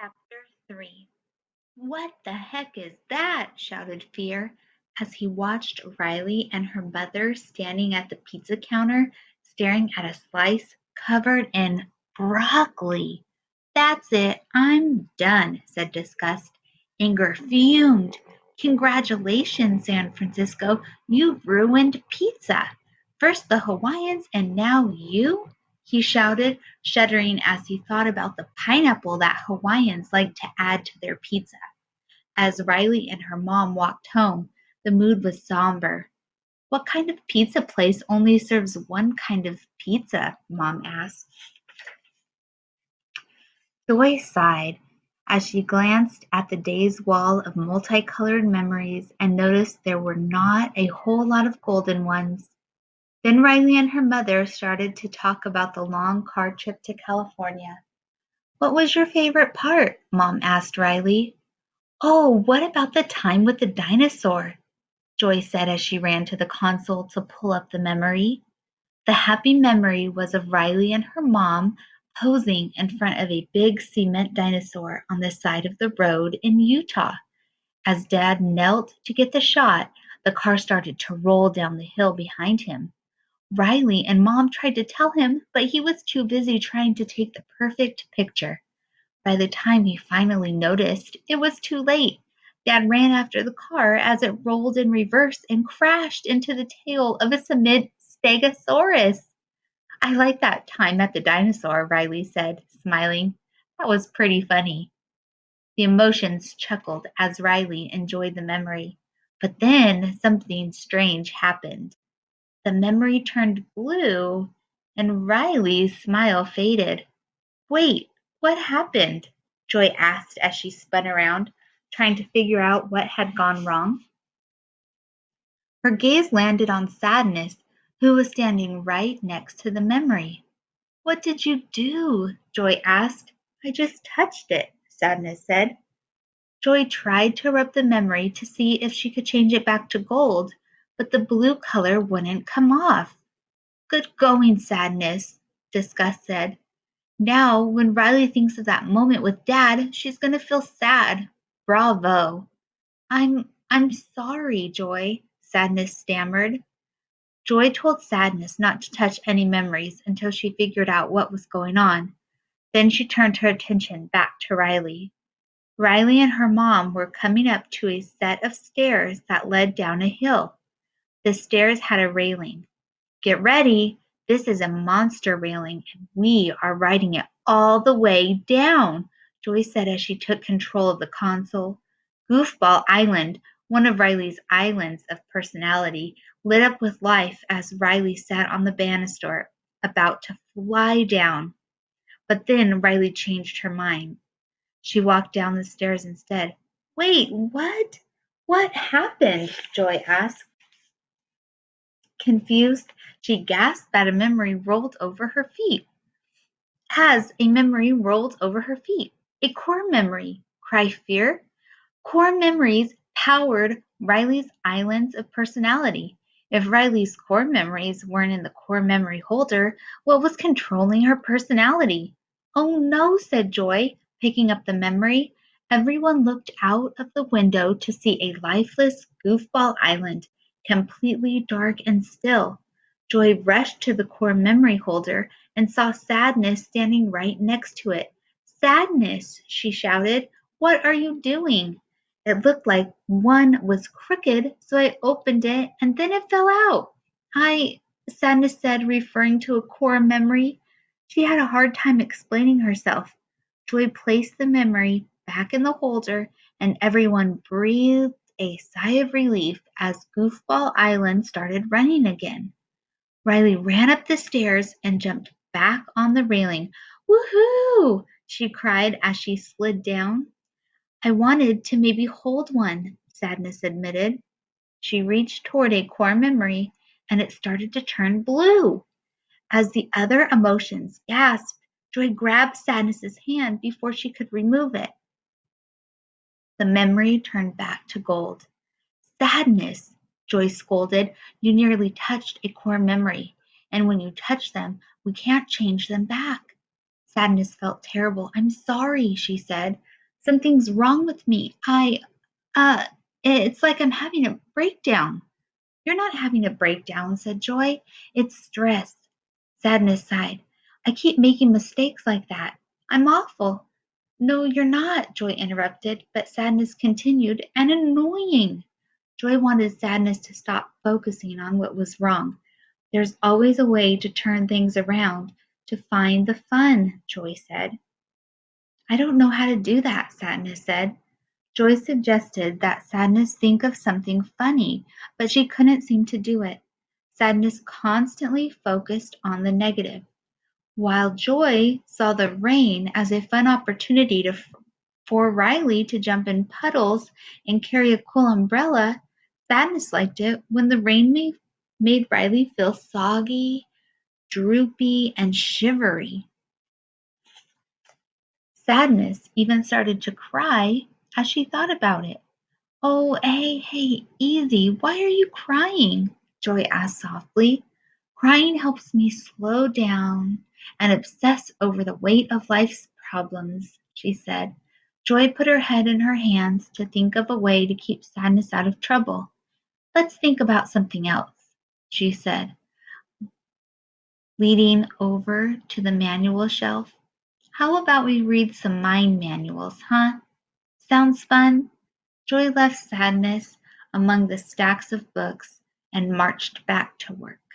Chapter 3. "What the heck is that?" shouted Fear as he watched Riley and her mother standing at the pizza counter staring at a slice covered in broccoli. "That's it, I'm done," said Disgust. Anger fumed. "Congratulations, San Francisco, you've ruined pizza. First the Hawaiians and now you," he shouted, shuddering as he thought about the pineapple that Hawaiians like to add to their pizza. As Riley and her mom walked home, the mood was somber. "What kind of pizza place only serves one kind of pizza?" Mom asked. Joy sighed as she glanced at the day's wall of multicolored memories and noticed there were not a whole lot of golden ones. Then Riley and her mother started to talk about the long car trip to California. "What was your favorite part?" Mom asked Riley. "Oh, what about the time with the dinosaur?" Joy said as she ran to the console to pull up the memory. The happy memory was of Riley and her mom posing in front of a big cement dinosaur on the side of the road in Utah. As Dad knelt to get the shot, the car started to roll down the hill behind him. Riley and Mom tried to tell him, but he was too busy trying to take the perfect picture. By the time he finally noticed, it was too late. Dad ran after the car as it rolled in reverse and crashed into the tail of a cement stegosaurus. "I like that time at the dinosaur," Riley said, smiling. "That was pretty funny." The emotions chuckled as Riley enjoyed the memory. But then something strange happened. The memory turned blue and Riley's smile faded. "Wait, what happened?" Joy asked as she spun around, trying to figure out what had gone wrong. Her gaze landed on Sadness, who was standing right next to the memory. "What did you do?" Joy asked. "I just touched it," Sadness said. Joy tried to rub the memory to see if she could change it back to gold, but the blue color wouldn't come off. "Good going, Sadness," Disgust said. "Now, when Riley thinks of that moment with Dad, she's gonna feel sad." "Bravo." I'm sorry, Joy," Sadness stammered. Joy told Sadness not to touch any memories until she figured out what was going on. Then she turned her attention back to Riley. Riley and her mom were coming up to a set of stairs that led down a hill. The stairs had a railing. "Get ready, this is a monster railing and we are riding it all the way down," Joy said as she took control of the console. Goofball Island, one of Riley's islands of personality, lit up with life as Riley sat on the banister about to fly down. But then Riley changed her mind. She walked down the stairs instead. "Wait, what? What happened?" Joy asked. Confused, she gasped that a memory rolled over her feet. "Has a memory rolled over her feet? A core memory!" cried Fear. Core memories powered Riley's islands of personality. If Riley's core memories weren't in the core memory holder, what was controlling her personality? "Oh no," said Joy, picking up the memory. Everyone looked out of the window to see a lifeless goofball island, completely dark and still. Joy rushed to the core memory holder and saw Sadness standing right next to it. "Sadness," she shouted, "what are you doing?" "It looked like one was crooked, so I opened it and then it fell out." Sadness said, referring to a core memory. She had a hard time explaining herself. Joy placed the memory back in the holder and everyone breathed a sigh of relief as Goofball Island started running again. Riley ran up the stairs and jumped back on the railing. "Woohoo!" she cried as she slid down. "I wanted to maybe hold one," Sadness admitted. She reached toward a core memory and it started to turn blue. As the other emotions gasped, Joy grabbed Sadness's hand before she could remove it. The memory turned back to gold. "Sadness," Joy scolded, "you nearly touched a core memory, and when you touch them, we can't change them back." Sadness felt terrible. "I'm sorry," she said. "Something's wrong with me. Uh, it's like I'm having a breakdown." "You're not having a breakdown," said Joy. "It's stress." Sadness sighed. "I keep making mistakes like that. I'm awful." "No, you're not," Joy interrupted, but Sadness continued, "and annoying." Joy wanted Sadness to stop focusing on what was wrong. "There's always a way to turn things around, to find the fun," Joy said. "I don't know how to do that," Sadness said. Joy suggested that Sadness think of something funny, but she couldn't seem to do it. Sadness constantly focused on the negative, while Joy saw the rain as a fun opportunity for Riley to jump in puddles and carry a cool umbrella. Sadness liked it when the rain made Riley feel soggy, droopy, and shivery. Sadness even started to cry as she thought about it. "Oh, hey, easy. Why are you crying?" Joy asked softly. "Crying helps me slow down and obsess over the weight of life's problems," she said. Joy put her head in her hands to think of a way to keep Sadness out of trouble. "Let's think about something else," she said, leading over to the manual shelf. "How about we read some mind manuals, huh? Sounds fun?" Joy left Sadness among the stacks of books and marched back to work.